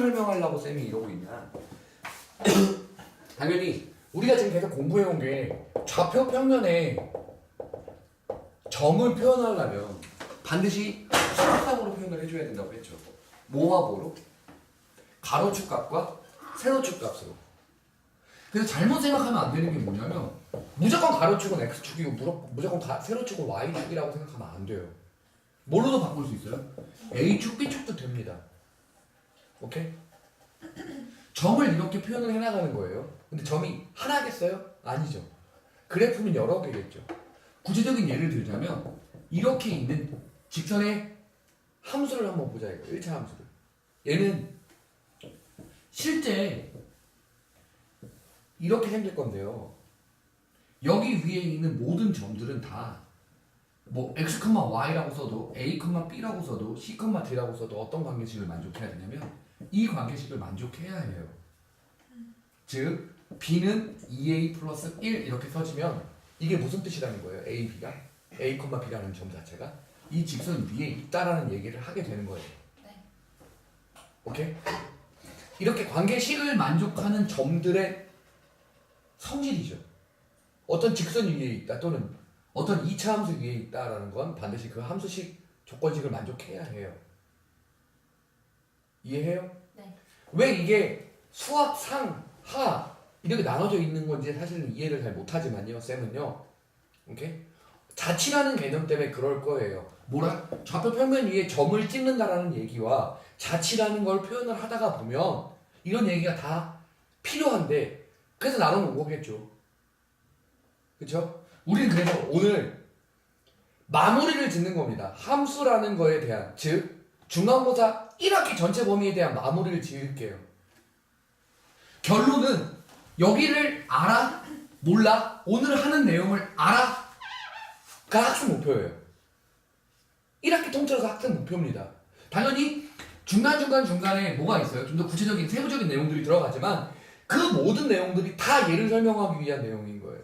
설명하려고 쌤이 이러고 있냐? 당연히 우리가 지금 계속 공부해온 게 좌표 평면에 점을 표현하려면 반드시 수학상으로 표현을 해줘야 된다고 했죠. 뭐와 뭐로? 가로축 값과 세로축 값으로. 그래서 잘못 생각하면 안 되는 게 뭐냐면 무조건 가로축은 x축이고 무조건 세로축은 y축이라고 생각하면 안 돼요. 뭘로도 바꿀 수 있어요? a축, b축도 됩니다. 오케이? 점을 이렇게 표현을 해나가는 거예요. 근데 점이 하나겠어요? 아니죠. 그래프는 여러 개겠죠. 구체적인 예를 들자면 이렇게 있는 직선의 함수를 한번 보자 이거. 1차 함수를. 얘는 실제 이렇게 생길 건데요. 여기 위에 있는 모든 점들은 다 뭐 x, y라고 써도 a, b라고 써도 c, d라고 써도 어떤 관계식을 만족해야 되냐면 이 관계식을 만족해야 해요. 즉 b는 2a 플러스 1 이렇게 써지면 이게 무슨 뜻이라는 거예요? a, b가? a, b라는 점 자체가 이 직선 위에 있다라는 얘기를 하게 되는 거예요. 네. 오케이? 이렇게 관계식을 만족하는 점들의 성질이죠. 어떤 직선 위에 있다 또는 어떤 2차 함수 위에 있다라는 건 반드시 그 함수식 조건식을 만족해야 해요. 이해해요? 네. 왜 이게 수학 상, 하 이렇게 나눠져 있는 건지 사실은 이해를 잘 못하지만요. 쌤은요. 오케이? 자치라는 개념 때문에 그럴 거예요. 뭐라? 좌표 평면 위에 점을 찍는다라는 얘기와 자치라는 걸 표현을 하다가 보면 이런 얘기가 다 필요한데 그래서 나눠놓은 거겠죠. 그쵸? 우리는 그래서 오늘 마무리를 짓는 겁니다. 함수라는 거에 대한, 즉 중간고사 1학기 전체 범위에 대한 마무리를 지을게요. 결론은 여기를 알아? 몰라? 오늘 하는 내용을 알아? 가 학습 목표예요. 1학기 통째로서 학습 목표입니다. 당연히 중간에 뭐가 있어요? 좀 더 구체적인 세부적인 내용들이 들어가지만 그 모든 내용들이 다 얘를 설명하기 위한 내용인 거예요.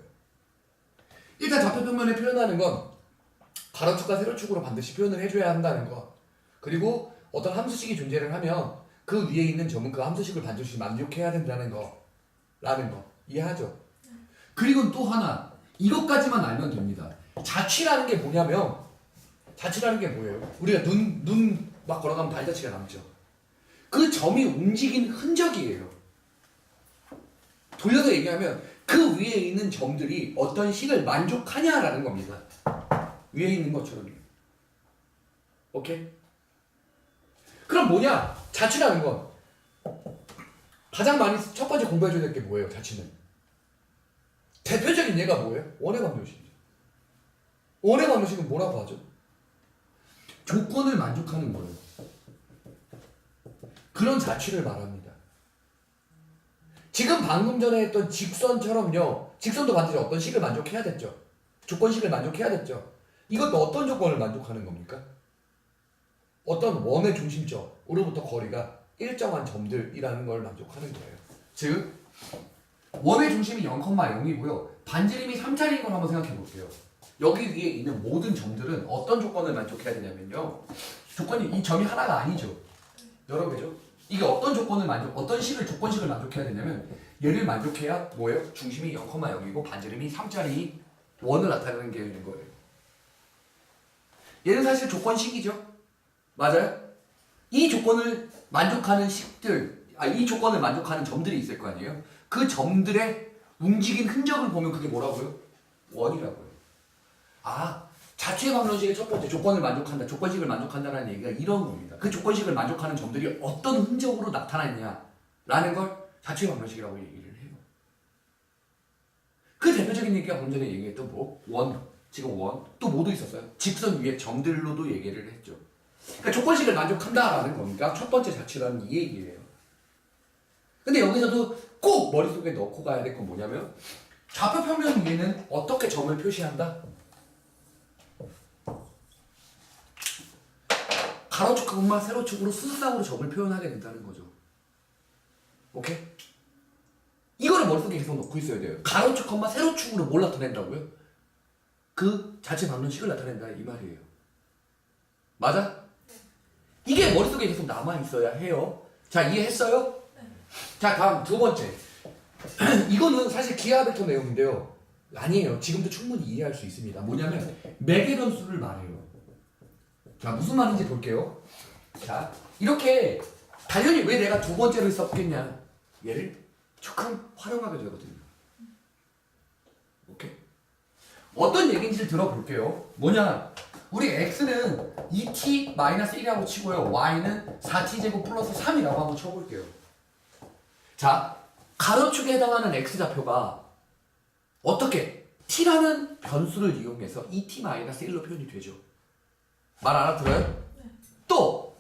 일단 좌표평면에 표현하는 건 가로축과 세로축으로 반드시 표현을 해줘야 한다는 거. 그리고 어떤 함수식이 존재를 하면 그 위에 있는 점은 그 함수식을 반드시 만족해야 된다는 거. 라는 거. 이해하죠? 그리고 또 하나. 이것까지만 알면 됩니다. 자취라는 게 뭐냐면 자취라는 게 뭐예요? 우리가 눈 막 걸어가면 발자취가 남죠. 그 점이 움직인 흔적이에요. 돌려서 얘기하면 그 위에 있는 점들이 어떤 식을 만족하냐라는 겁니다. 위에 있는 것처럼요. 오케이? 그럼 뭐냐? 자취라는 건 가장 많이 첫 번째 공부해줘야 될 게 뭐예요? 자취는 대표적인 예가 뭐예요? 원의 방정식이죠. 원의 방정식은 뭐라고 하죠? 조건을 만족하는 거예요. 그런 자취를 말합니다. 지금 방금 전에 했던 직선처럼요. 직선도 반드시 어떤 식을 만족해야 됐죠. 조건식을 만족해야 됐죠. 이것도 어떤 조건을 만족하는 겁니까? 어떤 원의 중심점으로부터 거리가 일정한 점들이라는 걸 만족하는 거예요. 즉 원의 중심이 0,0이고요. 반지름이 3짜리인 걸 한번 생각해 볼게요. 여기 위에 있는 모든 점들은 어떤 조건을 만족해야 되냐면요. 조건이 이 점이 하나가 아니죠. 여러 개죠. 이게 어떤 조건식을 만족해야 되냐면 얘를 만족해야 뭐예요? 중심이 0,0이고 반지름이 3짜리 원을 나타내는 게 있는 거예요. 얘는 사실 조건식이죠. 맞아요? 이 조건을 만족하는 이 조건을 만족하는 점들이 있을 거 아니에요? 그 점들의 움직인 흔적을 보면 그게 뭐라고요? 원이라고요. 자취의 방정식의 첫 번째 조건을 만족한다, 조건식을 만족한다는 얘기가 이런 겁니다. 그 조건식을 만족하는 점들이 어떤 흔적으로 나타나느냐라는 걸 자취의 방정식이라고 얘기를 해요. 그 대표적인 얘기가 방금 전에 얘기했던 지금 원, 또 뭐도 있었어요? 직선 위에 점들로도 얘기를 했죠. 그러니까 조건식을 만족한다라는 겁니다. 첫 번째 자취라는 이 얘기예요. 근데 여기서도 꼭 머릿속에 넣고 가야 될 건 뭐냐면 좌표 평면 위에는 어떻게 점을 표시한다? 가로축과 세로축으로 수직상으로 점을 표현하게 된다는 거죠. 오케이? 이거를 머릿속에 계속 넣고 있어야 돼요. 가로축, 세로축으로 뭘 나타낸다고요? 그 자체 방정식을 나타낸다 이 말이에요. 맞아? 이게 머릿속에 계속 남아있어야 해요. 자, 이해했어요? 자, 다음 두 번째. 이거는 사실 기하 벡터 내용인데요. 아니에요. 지금도 충분히 이해할 수 있습니다. 뭐냐면 매개 변수를 말해요. 자, 무슨 말인지 볼게요. 자, 이렇게 당연히 왜 내가 두 번째를 썼겠냐? 얘를 조금 활용하게 되거든요. 오케이? 어떤 얘기인지를 들어볼게요. 뭐냐? 우리 x는 2t-1이라고 치고요. y는 4t제곱 플러스 3이라고 한번 쳐볼게요. 자, 가로축에 해당하는 x좌표가 어떻게 t라는 변수를 이용해서 2t-1로 표현이 되죠. 말 알아들어요? 네. 또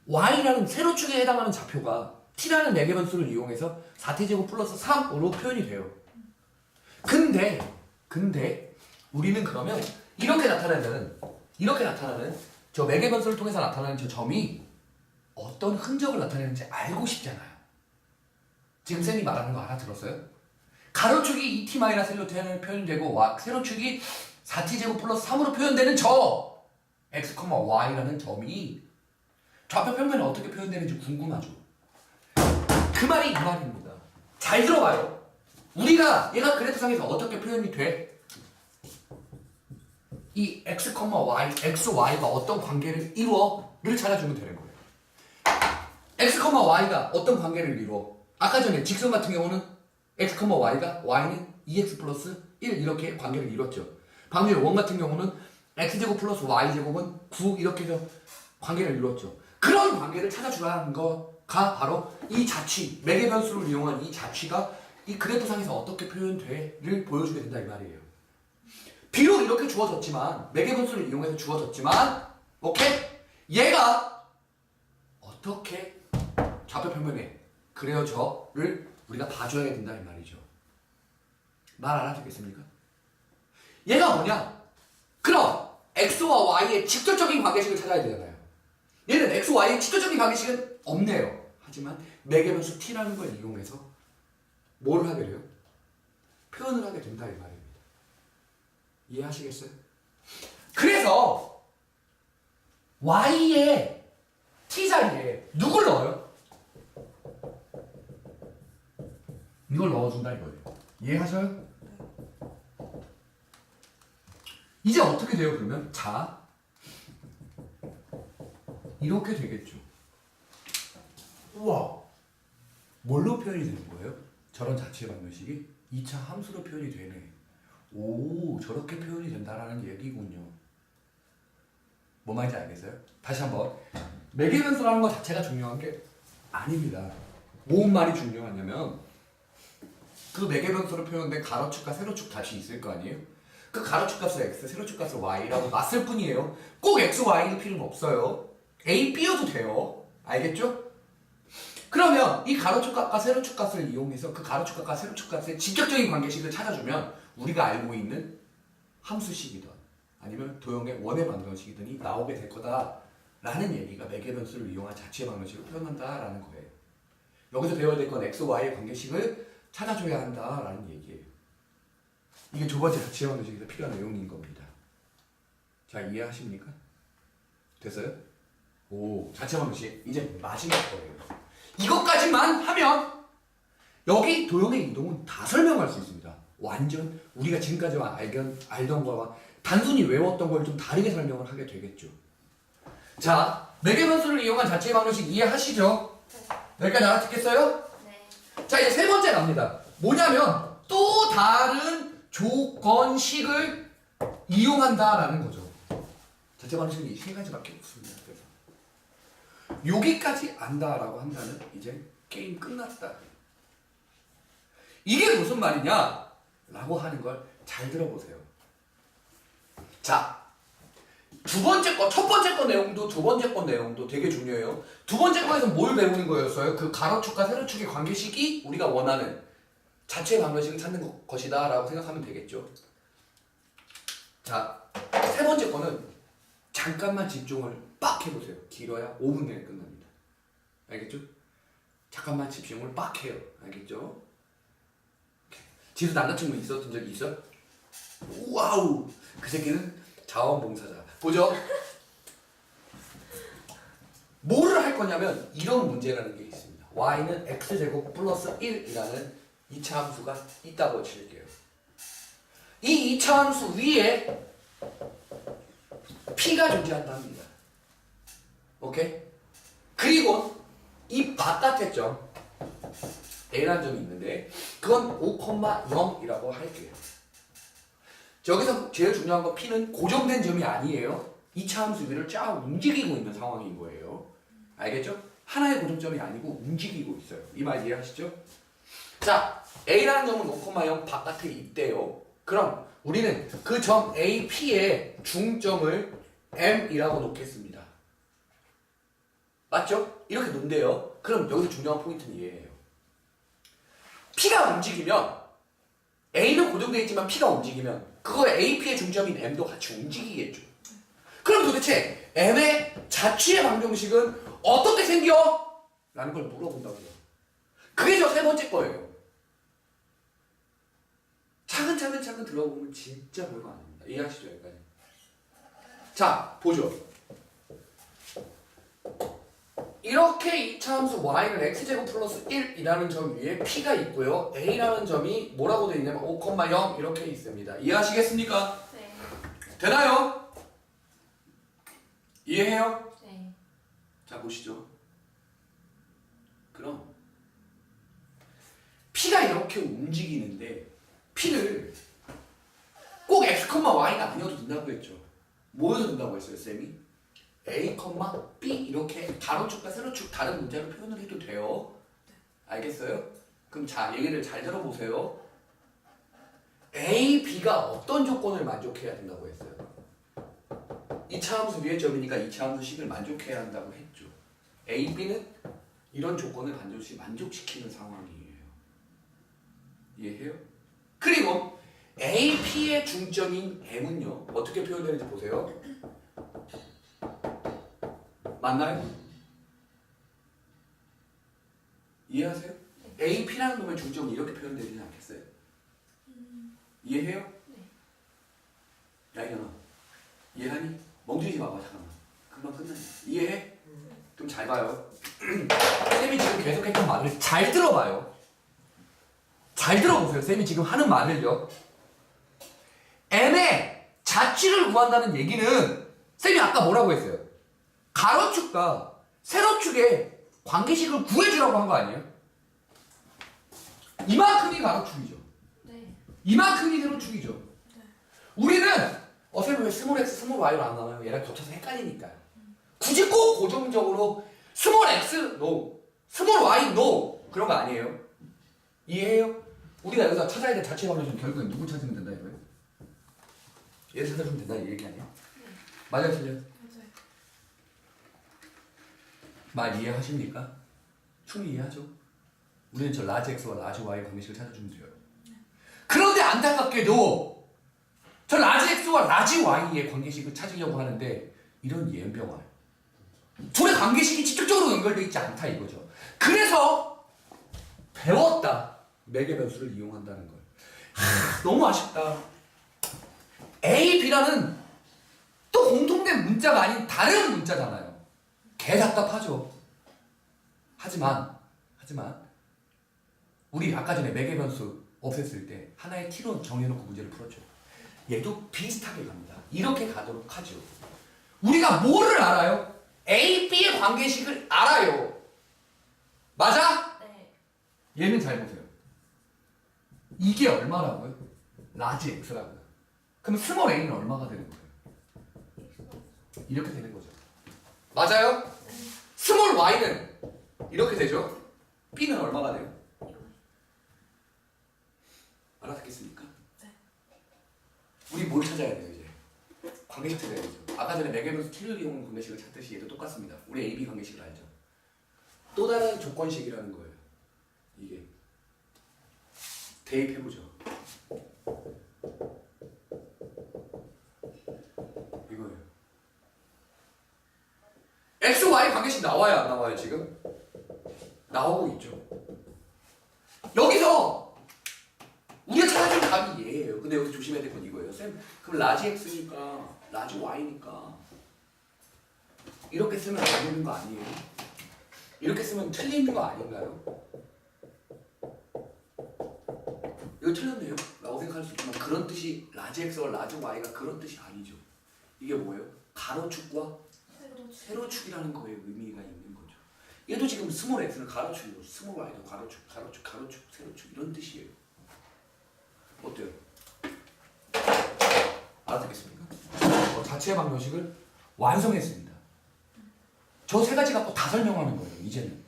y라는 세로축에 해당하는 좌표가 t라는 매개 변수를 이용해서 4t제곱 플러스 3으로 표현이 돼요. 근데 우리는 그러면 이렇게 나타나는 저 매개 변수를 통해서 나타나는 저 점이 어떤 흔적을 나타내는지 알고 싶잖아요. 지금 쌤이 말하는 거 알아들었어요? 가로축이 2t-1로 표현되고 세로축이 4t제곱 플러스 3으로 표현되는 저 x, y라는 점이 좌표 평면에 어떻게 표현되는지 궁금하죠? 그 말이 이 말입니다. 잘 들어봐요. 얘가 그래프상에서 어떻게 표현이 돼? 이 x, y, x, y가 어떤 관계를 이루어를 찾아주면 되는 거예요. x, y가 어떤 관계를 이루어? 아까 전에 직선 같은 경우는 x, y가 y는 2x 플러스 1 이렇게 관계를 이뤘죠. 방금 전에 원 같은 경우는 x제곱 플러스 y제곱은 9 이렇게 해서 관계를 이뤘죠. 그런 관계를 찾아주라는 거가 바로 이 자취, 매개 변수를 이용한 이 자취가 이 그래프상에서 어떻게 표현돼를 보여주게 된다 이 말이에요. 비록 이렇게 주어졌지만 매개 변수를 이용해서 주어졌지만 오케이? 얘가 어떻게 좌표 평면에 그려져를 우리가 봐줘야 된다 이 말이죠. 말 알아듣겠습니까? 얘가 뭐냐? 그럼 x와 y의 직접적인 관계식을 찾아야 되잖아요. 얘는 x, y의 직접적인 관계식은 없네요. 하지만 매개 변수 t라는 걸 이용해서 뭘 하게 돼요? 표현을 하게 된다 이 말입니다. 이해하시겠어요? 그래서 y의 t 자리에 누굴 넣어요? 이걸 넣어준다 이거예요. 이해하셔요? 이제 어떻게 돼요 그러면? 자, 이렇게 되겠죠. 우와, 뭘로 표현이 되는 거예요? 저런 자체 방정식이 2차 함수로 표현이 되네. 오, 저렇게 표현이 된다라는 얘기군요. 뭔 말인지 알겠어요? 다시 한번. 매개 변수라는 것 자체가 중요한 게 아닙니다. 뭔 말이 중요하냐면 그 매개 변수로 표현된 가로축과 세로축 값이 있을 거 아니에요? 그 가로축 값을 x, 세로축 값을 y라고 놨을 뿐이에요. 꼭 x, y일 필요는 없어요. a, b여도 돼요. 알겠죠? 그러면 이 가로축 값과 세로축 값을 이용해서 그 가로축 값과 세로축 값의 직접적인 관계식을 찾아주면 우리가 알고 있는 함수식이든 아니면 도형의 원의 방정식이든이 나오게 될 거다라는 얘기가 매개 변수를 이용한 자체 방정식을 표현한다라는 거예요. 여기서 배워야 될 건 x, y의 관계식을 찾아줘야 한다라는 얘기예요. 이게 두 번째 자체 방정식에서 필요한 내용인 겁니다. 자, 이해하십니까? 됐어요? 오, 자체 방정식 이제 마지막 거예요. 이것까지만 하면 여기 도형의 이동은 다 설명할 수 있습니다. 완전 우리가 지금까지 알던 거와 단순히 외웠던 걸 좀 다르게 설명을 하게 되겠죠. 자, 매개 변수를 이용한 자체 방정식 이해하시죠? 여기까지 알아듣겠어요? 네. 자, 이제 세 번째 갑니다. 뭐냐면 또 다른 조건식을 이용한다라는 거죠. 자체 방정식이 세 가지밖에 없습니다. 그래서 여기까지 안다라고 한다면 이제 게임 끝났다. 이게 무슨 말이냐? 라고 하는 걸 잘 들어보세요. 자, 첫 번째 거 내용도 두 번째 거 내용도 되게 중요해요. 두 번째 거에서 뭘 배우는 거였어요? 그 가로축과 세로축의 관계식이 우리가 원하는 자체 방정식을 찾는 것이다 라고 생각하면 되겠죠. 자, 세 번째 거는 잠깐만 집중을 빡 해보세요. 길어야 5분 내에 끝납니다. 알겠죠? 잠깐만 집중을 빡 해요. 알겠죠? 집에서 남자친구 있었던 적이 있어? 와우! 그 새끼는 자원봉사자. 보죠? 뭐를 할 거냐면 이런 문제라는 게 있습니다. y는 x제곱 플러스 1이라는 2차 함수가 있다고 칠게요. 이 2차 함수 위에 p가 존재한답니다. 오케이? 그리고 이 바깥의 점 a라는 점이 있는데 그건 5,0이라고 할게요. 여기서 제일 중요한 건 p는 고정된 점이 아니에요. 2차 함수 위를 쫙 움직이고 있는 상황인 거예요. 알겠죠? 하나의 고정점이 아니고 움직이고 있어요. 이 말 이해하시죠? 자, a라는 점은 5,0 바깥에 있대요. 그럼 우리는 그 점 AP의 중점을 M이라고 놓겠습니다. 맞죠? 이렇게 놓는데요. 그럼 여기서 중요한 포인트는 이해해요. P가 움직이면 A는 고정되어 있지만 P가 움직이면 그거 AP의 중점인 M도 같이 움직이겠죠. 그럼 도대체 M의 자취의 방정식은 어떻게 생겨? 라는 걸 물어본다고요. 그게 저 세 번째 거예요. 차근차근 들어보면 진짜 별거 아닙니다. 이해하시죠? 여기까지. 자, 보죠. 이렇게 2차 함수 y는 x제곱 플러스 1이라는 점 위에 p가 있고요. a라는 점이 뭐라고 되어 있냐면 5,0 이렇게 있습니다. 이해하시겠습니까? 네. 되나요? 이해해요? 네. 자, 보시죠. 그럼 p가 이렇게 움직이는데 p를 꼭 x, y가 아니어도 된다고 했죠. 뭐여도 된다고 했어요, 쌤이? a, b 이렇게 가로축과 세로축 다른 문자로 표현을 해도 돼요. 알겠어요? 그럼 자, 얘기를 잘 들어보세요. a, b가 어떤 조건을 만족해야 된다고 했어요? 2차 함수 위의 점이니까 2차 함수식을 만족해야 한다고 했죠. a, b는 이런 조건을 반드시 만족시키는 상황이에요. 이해해요? 그리고 a, p의 중점인 m은요 어떻게 표현되는지 보세요. 맞나요? 이해하세요? a, p라는 놈의 중점은 이렇게 표현되지는 않겠어요? 이해해요? 야 이년아 이해하니? 멍들이지 마봐 잠깐만 금방 끝나니 이해해? 좀 잘 봐요. 쌤이 지금 계속했던 말을 잘 들어봐요. 잘 들어보세요. 쌤이 지금 하는 말을요. m의 자취를 구한다는 얘기는 쌤이 아까 뭐라고 했어요? 가로축과 세로축의 관계식을 구해주라고 한 거 아니에요? 이만큼이 가로축이죠. 네. 이만큼이 세로축이죠. 우리는 쌤이 왜 스몰 x, 스몰 y로 안 나와요? 얘랑 겹쳐서 헷갈리니까요. 굳이 꼭 고정적으로 스몰 x, no, 스몰 y, no 그런 거 아니에요. 이해해요? 우리가 여기서 찾아야 될 자취의 방정식은 결국엔 누구 찾으면 된다 이거예요? 얘를 찾아주면 된다 이 얘기 아니야? 맞아요, 틀려요? 맞아요. 말 이해하십니까? 충분히 이해하죠? 우리는 저 라지 x와 라지 y 관계식을 찾아주면 돼요. 그런데 안타깝게도 저 라지 x와 라지 y의 관계식을 찾으려고 하는데 이런 예병활 둘의 관계식이 직접적으로 연결되어 있지 않다 이거죠. 그래서 배웠다. 매개 변수를 이용한다는 걸. 너무 아쉽다. A, B라는 또 공통된 문자가 아닌 다른 문자잖아요. 개 답답하죠. 하지만 우리 아까 전에 매개 변수 없앴을 때 하나의 t로 정해놓고 문제를 풀었죠. 얘도 비슷하게 갑니다. 이렇게 가도록 하죠. 우리가 뭐를 알아요? A, B의 관계식을 알아요. 맞아? 네. 얘는 잘 보세요. 이게 얼마라고요? 라지 x라고요. 그럼 스몰 a는 얼마가 되는 거예요? 이렇게 되는 거죠. 맞아요? 스몰 y는 이렇게 되죠. b는 얼마가 돼요? 알아듣겠습니까? 네. 우리 뭘 찾아야 돼요 이제? 관계식 찾아야 되죠. 아까 전에 매개변수 t를 이용한 관계식을 찾듯이 얘도 똑같습니다. 우리 a, b 관계식을 알죠. 또 다른 조건식이라는 거예요. 이게 대입해보죠. 이거예요. x, y 관계식 나와요 안 나와요 지금? 나오고 있죠. 여기서 우리가 찾아준 답이 얘예요. 근데 여기서 조심해야 될 건 이거예요. 쌤, 그럼 라지 x니까 라지 y니까 이렇게 쓰면 안 되는 거 아니에요? 이렇게 쓰면 틀린 거 아닌가요? 이거 틀렸네요? 라고 생각할 수 있지만 그런 뜻이 라지 X와 라지 Y가 그런 뜻이 아니죠. 이게 뭐예요? 가로축과 세로축이라는 거에 의미가 있는 거죠. 얘도 지금 스몰 x는 가로축이고 스몰 y도 가로축, 세로축 이런 뜻이에요. 어때요? 알아듣겠습니까? 자체 방정식을 완성했습니다. 저 세 가지 갖고 다 설명하는 거예요. 이제는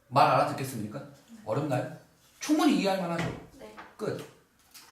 말 알아듣겠습니까? 어렵나요? 충분히 이해할 만하죠. 네. 끝.